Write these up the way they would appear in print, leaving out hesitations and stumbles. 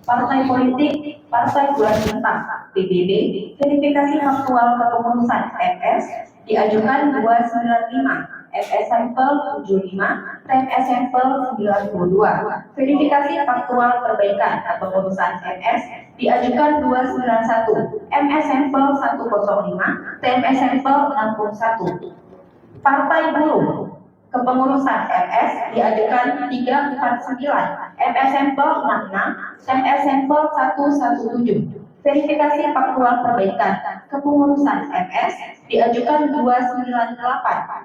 Partai politik, partai bulan bintang, PBB, verifikasi faktual kepengurusan MS, diajukan 295, MS sampel 75, TMS sampel 92. Verifikasi faktual perbaikan kepengurusan MS, diajukan 291, MS sampel 105, TMS sampel 61. Partai Buruh, kepengurusan MS diajukan 349, MS sampel 66, MS sampel 117. Verifikasi faktual perbaikan kepengurusan MS diajukan 298,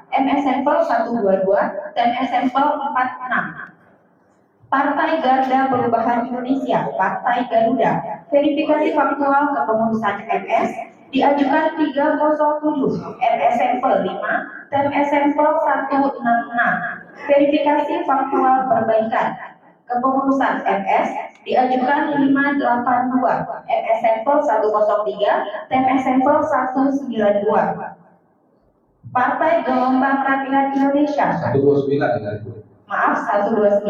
MS sampel 122, TMS sampel 46. Partai Garda Perubahan Indonesia, Partai Garuda, verifikasi faktual kepengurusan MS diajukan 307, MS sampel 5, TMS sampel 166. Verifikasi faktual perbaikan kepengurusan MS diajukan 582, MS sampel 103, TMS sampel 192. Partai Gelombang Rakyat Indonesia 129 maaf 129.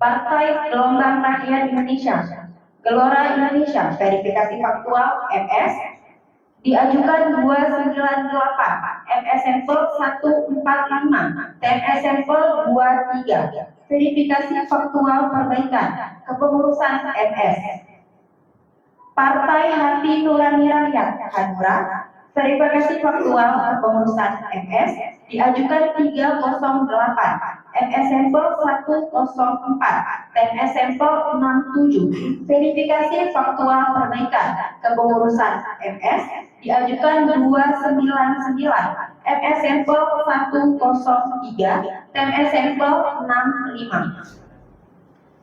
Partai Gelombang Rakyat Indonesia, Gelora Indonesia, verifikasi faktual MS diajukan 298, MS sampel 145, TMS sampel 23. Verifikasi faktual perbaikan kepengurusan MS. Partai Hati Nurani Rakyat, Hanura, verifikasi faktual kepengurusan MS diajukan 308, MS sampel 104, TMS sampel 67. Verifikasi faktual perbaikan kepengurusan MS diajukan 299, MS sampel 103, TMS sampel 65.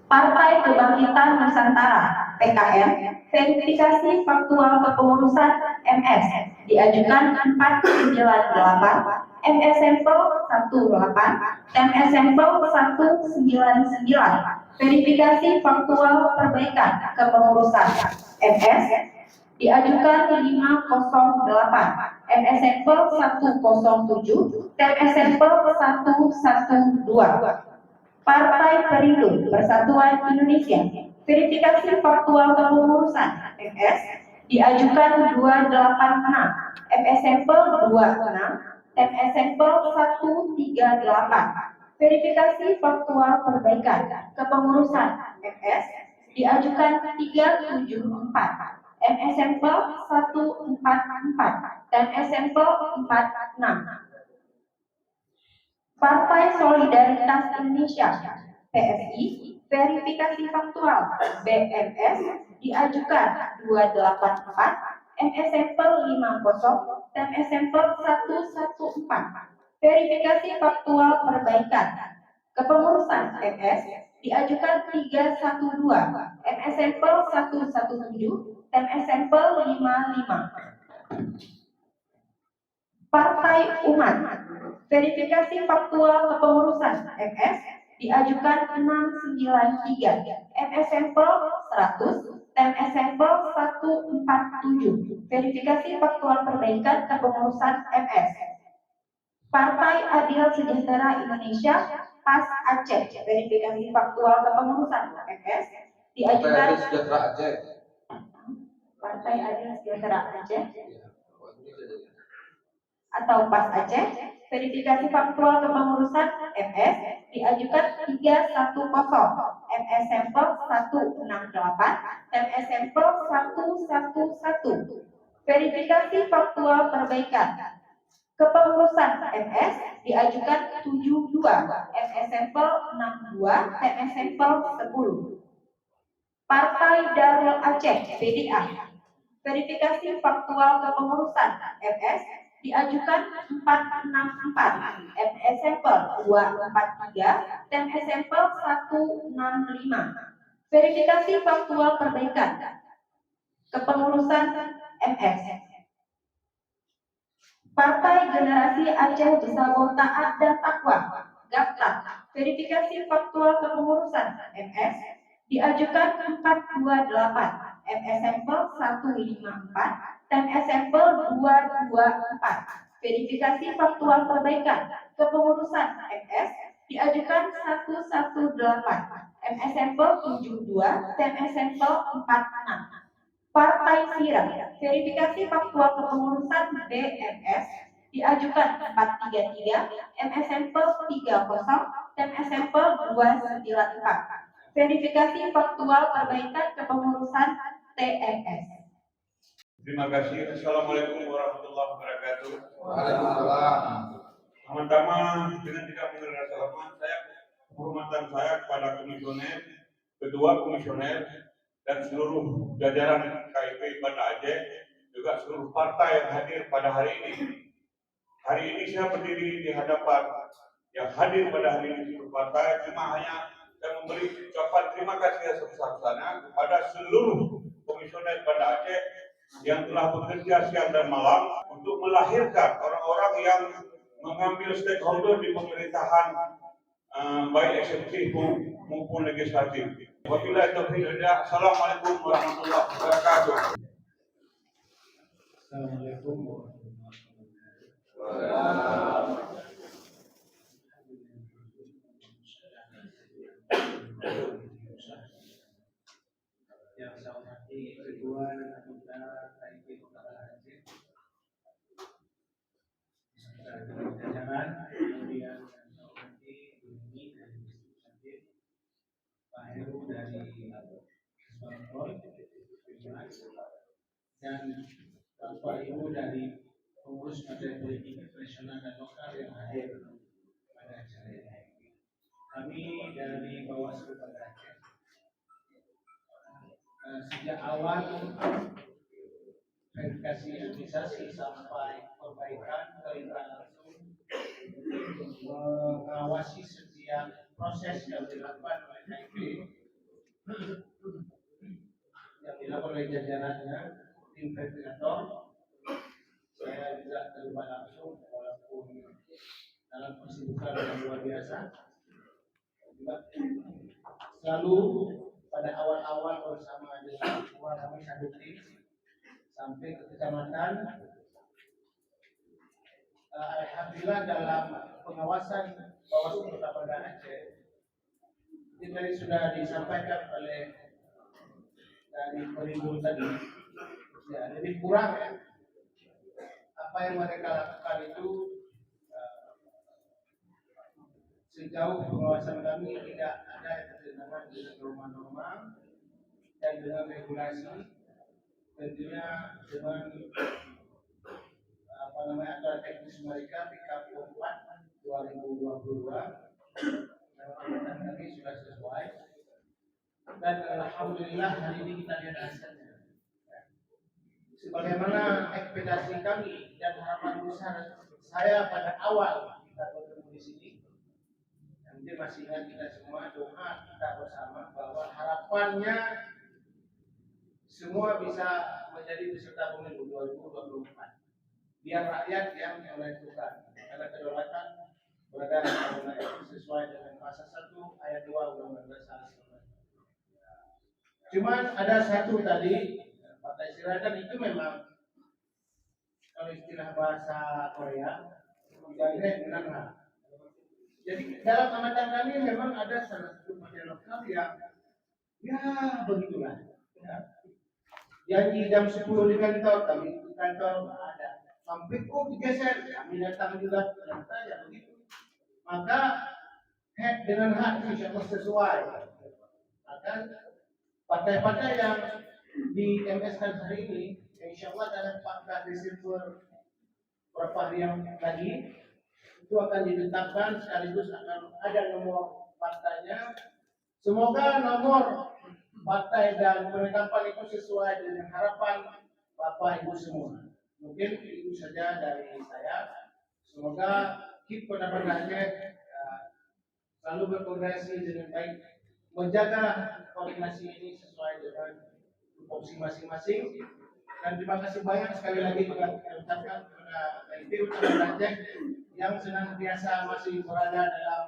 Partai Kebangkitan Nusantara (PKN), verifikasi faktual kepengurusan MS diajukan 498, MS sampel 18, TMS sampel 199. Verifikasi faktual perbaikan kepengurusan MS diajukan 508, MS sampel 107, TMS sampel 112. Partai Perindo Persatuan Indonesia, verifikasi faktual kepengurusan MS diajukan 286, MS sampel 26, TMS sampel 138. Verifikasi faktual perbaikan kepengurusan MS diajukan 374, MS sampel 144, TMS sampel 46. Partai Solidaritas Indonesia (PSI), verifikasi faktual BMS diajukan 284, MS sampel 50, TMS sampel 114. Verifikasi faktual perbaikan kepengurusan MS diajukan 312, MS sampel 117, TMS sampel 55. Partai Umat, verifikasi faktual kepengurusan MS diajukan 693, MS sampel 100, TMS sampel 147. Verifikasi faktual perbaikan kepengurusan MS. Partai Adil Sejahtera Indonesia PAS Aceh, verifikasi faktual kepengurusan MS diajukan Partai Adil Sejahtera Aceh atau PAS Aceh, verifikasi faktual kepengurusan MS diajukan 310, MS sampel 168, TMS sampel 111. Verifikasi faktual perbaikan kepengurusan MS diajukan 72, MS sampel 62, TMS sampel 10. Partai Darul Aceh PDA, verifikasi faktual kepengurusan MS diajukan 464, MS sampel 243, TMS sampel 165. Verifikasi faktual perbaikan kepengurusan MS. Partai Generasi Aceh Bersama Taat dan Takwa (GAPTA), verifikasi faktual kepengurusan MS diajukan 428, MS sampel 154, TMS sampel 224. Verifikasi faktual perbaikan kepengurusan MS diajukan 118, MS sampel 72, TMS sampel 46. Partai Sirah, verifikasi faktual kepengurusan BMS diajukan 433, MS sampel 30, TMS sampel 294. Verifikasi faktual perbaikan kepengurusan TMS. Terima kasih. Assalamualaikum warahmatullahi wabarakatuh. Waalaikumsalam. Pertama-tama dengan tidak mengenal salaman penghormatan saya kepada komisioner, kedua komisioner, dan seluruh jajaran KIP Banda Aceh, juga seluruh partai yang hadir pada hari ini. Hari ini saya berdiri di hadapan yang hadir pada hari ini seluruh partai, cuma hanya saya memberi ucapan terima kasih yang sebesar-besarnya kepada seluruh komisioner Banda Aceh yang telah bekerja siang dan malam untuk melahirkan orang-orang yang mengambil stakeholder di pemerintahan, baik eksekutif maupun legislatif. Wabillahi taufiq wal hidayah. Assalamualaikum warahmatullahi wabarakatuh. Assalamualaikum warahmatullahi wabarakatuh. Yang saya hormati Ketua dan Anggota KIP Kota Banda Aceh, jajaran, kemudian yang saya hormati Bumi dari Sakit, Pak Heru dari Sponsor, dan Bapak Ibu dari pengurus Partai Politik Nasional dan Lokal yang hadir pada acara ini. Kami dari Bawaslu Banda Aceh sejak awal verifikasi administrasi sampai perbaikan terlibat langsung mengawasi setiap proses yang dilakukan oleh KIP yang dilakukan oleh jajarannya, tim verifikator. Saya juga terlibat langsung walaupun dalam kesibukan yang luar biasa. Juga selalu pada awal-awal bersama dengan ketua kami satu tim sampai ke kecamatan. Alhamdulillah dalam pengawasan Bawaslu Kota Banda Aceh ini tadi sudah disampaikan oleh dari Perindo tadi, ya lebih kurang ya apa yang mereka lakukan itu sejauh pengawasan kami tidak ada yang tertentangan dengan norma-norma dan dengan regulasi, tentunya dengan acara teknis mereka PKP 4 2022 dan pengamanan kami sudah sesuai, dan alhamdulillah hari ini kita lihat hasilnya. Sebagaimana ekspektasi kami dan harapan besar saya pada awal kita bertemu di sini, nanti masih ingat kita semua doa kita bersama bahwa harapannya semua bisa menjadi peserta pemilu 2024. Biar rakyat yang menentukan, karena kedaulatan berada sesuai dengan pasal 1 ayat 2 Undang-Undang Dasar 1945. Cuman ada satu tadi partai Sirah, dan itu memang kalau istilah bahasa Korea jangkrik menengah. Jadi dalam amatan kami memang ada salah satu partai lokal yang ya begitulah. Ya. Janji jam 10 di kantor, kami di kantor nggak ada. Sampai digeser, kami datang juga ternyata ya begitu. Maka head dengan hak insya Allah sesuai. Maka partai-partai yang di MS hari ini, insya Allah dalam 14 Desember beberapa hari yang lagi itu akan ditetapkan, sekaligus akan ada nomor partainya. Semoga nomor partai dan penetapan itu sesuai dengan harapan Bapak Ibu semua. Mungkin itu saja dari saya. Semoga KIP Kota Banda Aceh selalu berkoordinasi dengan baik, menjaga koordinasi ini sesuai dengan tupoksi masing-masing. Dan terima kasih banyak sekali lagi mengucapkan kepada KIP Kota Banda Aceh yang senantiasa masih berada dalam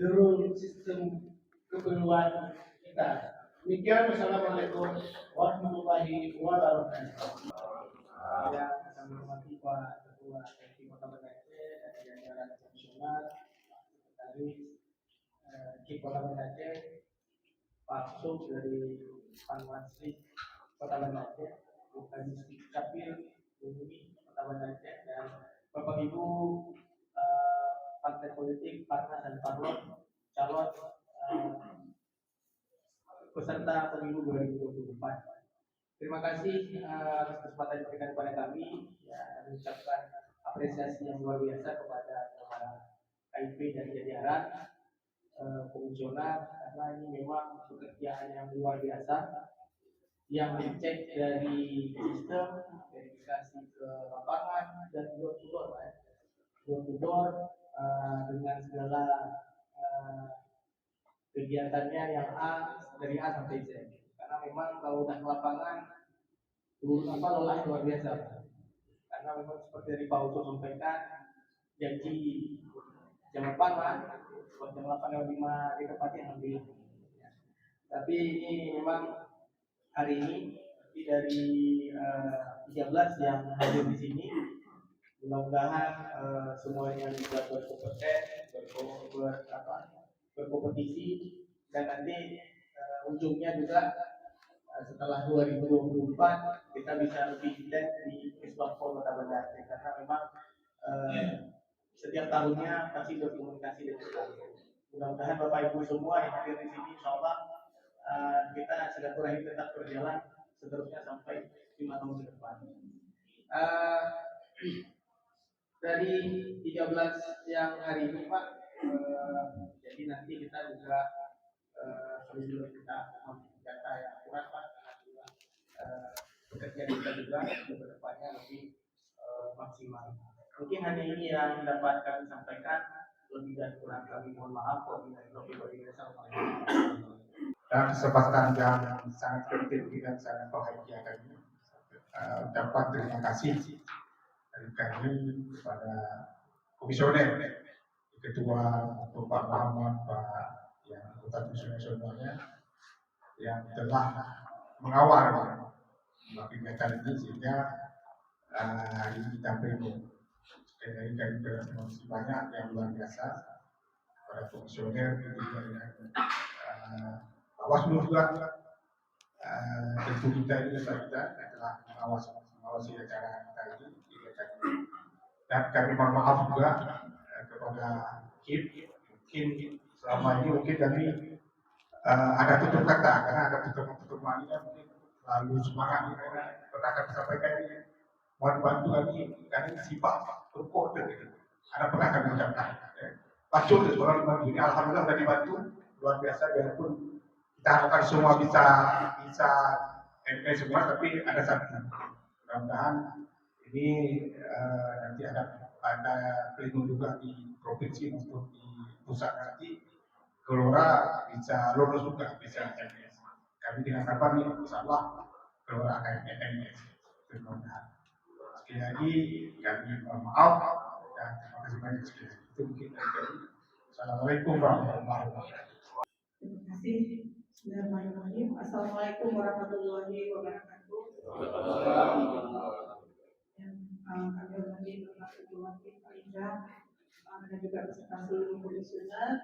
derul sistem keperluan kita. Demikian, wassalamualaikum warahmatullahi wabarakatuh. Yang saya hormati Pak Ketua KIP Kota Banda Aceh dan jajaran komisioner dari KIP Kota Banda Aceh, Pak Sub dari Panwasli Kota Banda Aceh, Bapak Yusuf Capil Bumi Kota Banda Aceh, dan Bapak Ibu partai politik, partai dan parlon calon peserta pemilu 2024. Terima kasih atas kesempatan yang diberikan kepada kami. Ya, kami ucapkan apresiasi yang luar biasa kepada para KIP dan jajaran komisioner, karena ini memang pekerjaan yang luar biasa yang dicek dari sistem verifikasi ke lapangan dan door to door, dengan segala kegiatannya yang dari A sampai Z. Karena memang kalau udah ke lapangan lelah luar biasa. Karena memang seperti dari Pak Uto sampaikan, janji jam 8 lah, buat jam 8:05 ditepati alhamdulillah. Tapi ini memang hari ini dari 13 yang hadir di sini, mudah-mudahan semuanya bisa berkompeten, berkompetisi, dan nanti ujungnya juga setelah 2024 kita bisa lebih intens di Islam Kota Banda Aceh, karena memang setiap tahunnya pasti berkomunikasi dengan kami. Mudah-mudahan Bapak Ibu semua yang hadir di sini, insyaallah kita silaturahmi tetap berjalan seterusnya sampai 5 tahun ke depan. Dari 13 yang hari ini Pak, jadi nanti kita juga sebelum kita data yang akurat Pak, pekerjaan kita juga ke depannya lebih maksimal. Mungkin hanya ini yang dapat kami sampaikan, lebih dan kurang kami mohon maaf. Dan kesempatan yang sangat penting dan sangat bahagia kami dapat terima kasih dari kami kepada komisioner, ketua Pak Muhammad, Pak yang anggota komisioner semuanya yang telah mengawal kegiatan ini sehingga hari ini kita beri. Sekali lagi kami terima kasih banyak yang luar biasa para komisioner, Bawaslu juga tentu kita ini kita telah mengawasi acara kita ini, dan kami mohon maaf juga kepada KIP. Mungkin selama ini mungkin kami ada tutup kata, karena ada tutup maninya mungkin terlalu semangat, karena pernah kami sampaikan ini mohon bantu kami karena sifat berkode gitu. Ada pernah kami ucapkan Pasur seorang bantu ini alhamdulillah sudah dibantu luar biasa, biarpun kita harapkan semua bisa semua, tapi ada satu. Mudah-mudahan ini nanti ada pelindung juga di provinsi maupun di pusat, nanti Gelora bisa lolos juga, bisa MS. Kami dengan harapan ini insyaallah Gelora akan MS. Mudah-mudahan. Sekali lagi kami mohon maaf dan terima kasih banyak sekali. Itu mungkin dari kami. Assalamualaikum warahmatullahi wabarakatuh. Terima kasih. Bismillahirrahmanirrahim. Assalamualaikum warahmatullahi wabarakatuh. Kami hormati Bapak Ketua Pak Indra dan juga beserta seluruh komisioner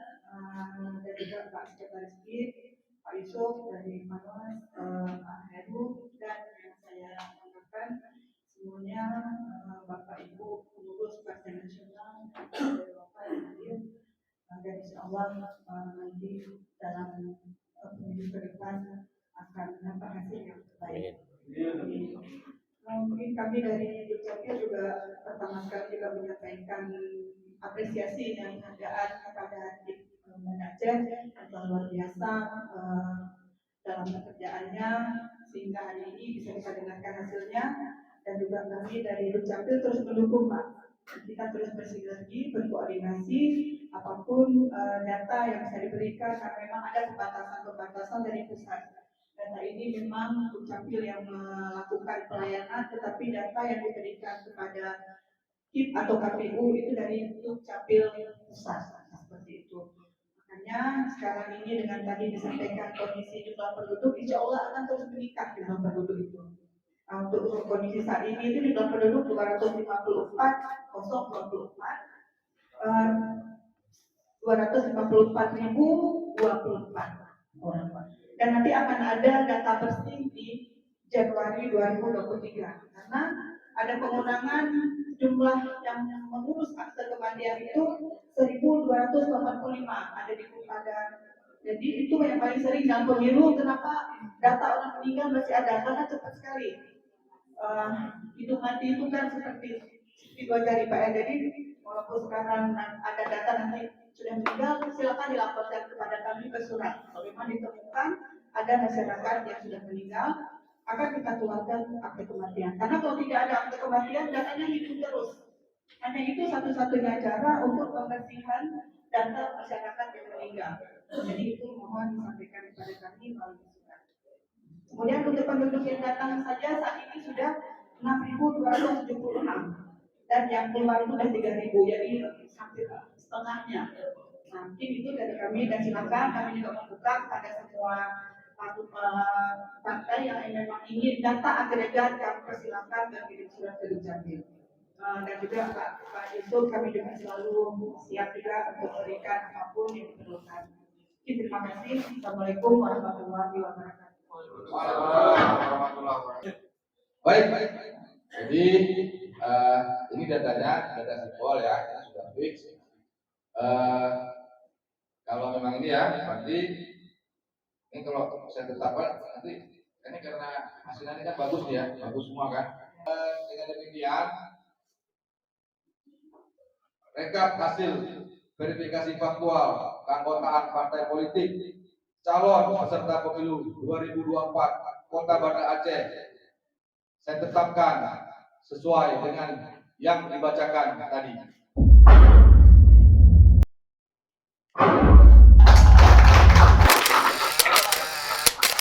dan juga Pak Sekretaris KIP, Pak Yusuf dari Panwas, Pak Heru, dan yang saya tambahkan semuanya Bapak Ibu pengurus Partai Nasional dari Bapak yang hadir, dan insyaallah nanti dalam pemilu ke depan akan dapat hasil yang terbaik. Mungkin kami dari Dukcapil juga pertama kali juga menyampaikan apresiasi dan penghargaan kepada Banda Aceh yang telah luar biasa dalam pekerjaannya sehingga hari ini bisa kita dengarkan hasilnya, dan juga kami dari Dukcapil terus mendukung Pak. Kita terus bersinergi, berkoordinasi apapun data yang bisa diberikan, karena memang ada pembatasan dari pusat. Data ini memang Dukcapil yang melakukan pelayanan, tetapi data yang diberikan kepada KIP atau KPU itu dari Dukcapil pusat, seperti itu. Makanya sekarang ini dengan tadi disampaikan kondisi jumlah penduduk, insya Allah akan terus meningkat jumlah penduduk itu. Untuk kondisi saat ini itu jumlah penduduk 254.024 orang. Dan nanti akan ada data bersih di Januari 2023 karena ada pengurangan jumlah yang mengurus akte kematian itu 1.285 ada di Kumpadan. Jadi itu yang paling sering dalam pemilu. Kenapa data orang meninggal masih ada? Karena cepat sekali. Hidup mati itu kan seperti dua jari Pak ya. Jadi walaupun sekarang ada data nanti sudah meninggal, silakan dilaporkan kepada kami ke surat. Kalau memang ditemukan ada masyarakat yang sudah meninggal, akan kita keluarkan akte kematian. Karena kalau tidak ada akte kematian, datanya hidup terus. Hanya itu satu-satunya cara untuk pembersihan data masyarakat yang meninggal. Jadi itu mohon disampaikan kepada kami melalui surat. Kemudian untuk penduduk yang datang saja saat ini sudah 6.276 dan yang keluar itu sudah 3.000, jadi hampir setengahnya. Nah, mungkin itu dari kami dan silakan kami juga membuka pada semua partai yang memang ingin data agregat kami persilakan dan kirim surat ke Dukcapil. Dan juga Pak Yusuf kami juga selalu siap juga untuk memberikan apapun yang diperlukan. Terima kasih. Assalamualaikum warahmatullahi wabarakatuh. Baik. Jadi ini datanya, data sipol ya, ini sudah fix. Kalau memang ini ya, berarti ini kalau saya tetapkan nanti ini karena hasilnya ini kan bagus ya, bagus semua kan. Dengan demikian, rekap hasil verifikasi faktual keanggotaan partai politik calon peserta pemilu 2024 Kota Banda Aceh saya tetapkan sesuai dengan yang dibacakan tadi.